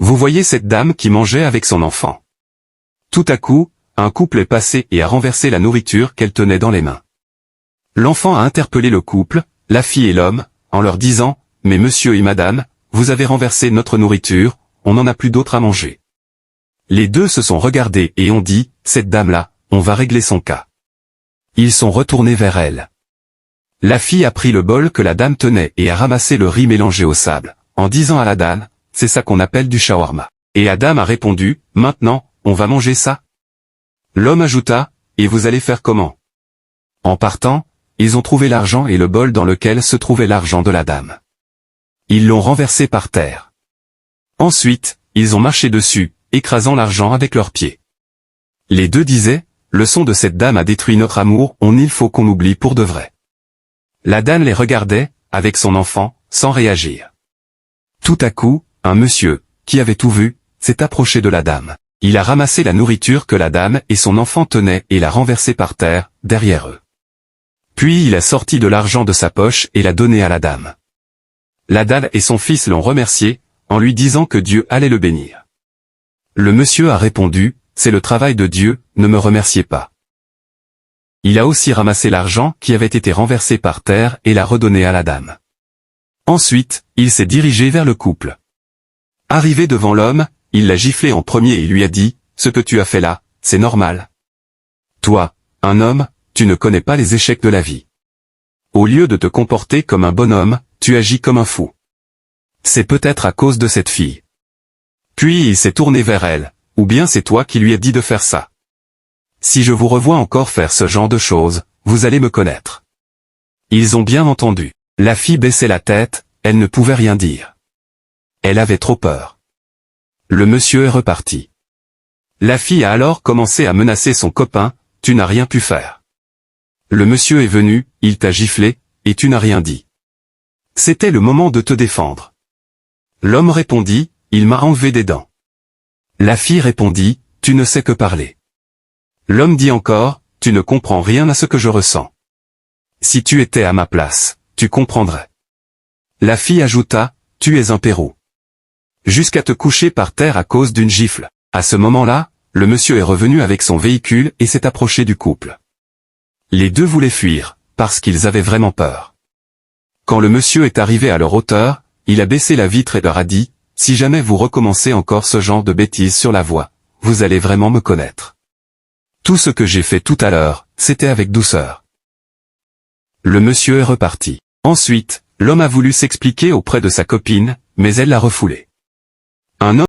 Vous voyez cette dame qui mangeait avec son enfant. Tout à coup, un couple est passé et a renversé la nourriture qu'elle tenait dans les mains. L'enfant a interpellé le couple, la fille et l'homme, en leur disant « Mais monsieur et madame, vous avez renversé notre nourriture, on n'en a plus d'autre à manger. » Les deux se sont regardés et ont dit « Cette dame-là, on va régler son cas. » Ils sont retournés vers elle. La fille a pris le bol que la dame tenait et a ramassé le riz mélangé au sable, en disant à la dame « C'est ça qu'on appelle du shawarma. » Et la dame a répondu « Maintenant, on va manger ça ?» L'homme ajouta « Et vous allez faire comment ?» En partant, ils ont trouvé l'argent et le bol dans lequel se trouvait l'argent de la dame. Ils l'ont renversé par terre. Ensuite, ils ont marché dessus, écrasant l'argent avec leurs pieds. Les deux disaient « Le son de cette dame a détruit notre amour, il faut qu'on oublie pour de vrai. » La dame les regardait, avec son enfant, sans réagir. Tout à coup, un monsieur, qui avait tout vu, s'est approché de la dame. Il a ramassé la nourriture que la dame et son enfant tenaient et l'a renversée par terre, derrière eux. Puis il a sorti de l'argent de sa poche et l'a donné à la dame. La dame et son fils l'ont remercié, en lui disant que Dieu allait le bénir. Le monsieur a répondu, « C'est le travail de Dieu, ne me remerciez pas. » Il a aussi ramassé l'argent qui avait été renversé par terre et l'a redonné à la dame. Ensuite, il s'est dirigé vers le couple. Arrivé devant l'homme, il l'a giflé en premier et lui a dit, « Ce que tu as fait là, c'est normal. Toi, un homme, tu ne connais pas les échecs de la vie. Au lieu de te comporter comme un bonhomme, tu agis comme un fou. C'est peut-être à cause de cette fille. » Puis il s'est tourné vers elle, « Ou bien c'est toi qui lui as dit de faire ça. Si je vous revois encore faire ce genre de choses, vous allez me connaître. » Ils ont bien entendu. La fille baissait la tête, elle ne pouvait rien dire. Elle avait trop peur. Le monsieur est reparti. La fille a alors commencé à menacer son copain, « Tu n'as rien pu faire. Le monsieur est venu, il t'a giflé, et tu n'as rien dit. C'était le moment de te défendre. » L'homme répondit, « Il m'a enlevé des dents. » La fille répondit, « Tu ne sais que parler. » L'homme dit encore, « Tu ne comprends rien à ce que je ressens. Si tu étais à ma place, tu comprendrais. » La fille ajouta, « Tu es un pérou. Jusqu'à te coucher par terre à cause d'une gifle. » À ce moment-là, le monsieur est revenu avec son véhicule et s'est approché du couple. Les deux voulaient fuir, parce qu'ils avaient vraiment peur. Quand le monsieur est arrivé à leur hauteur, il a baissé la vitre et leur a dit, « Si jamais vous recommencez encore ce genre de bêtises sur la voie, vous allez vraiment me connaître. Tout ce que j'ai fait tout à l'heure, c'était avec douceur. » Le monsieur est reparti. Ensuite, l'homme a voulu s'expliquer auprès de sa copine, mais elle l'a refoulé. Un homme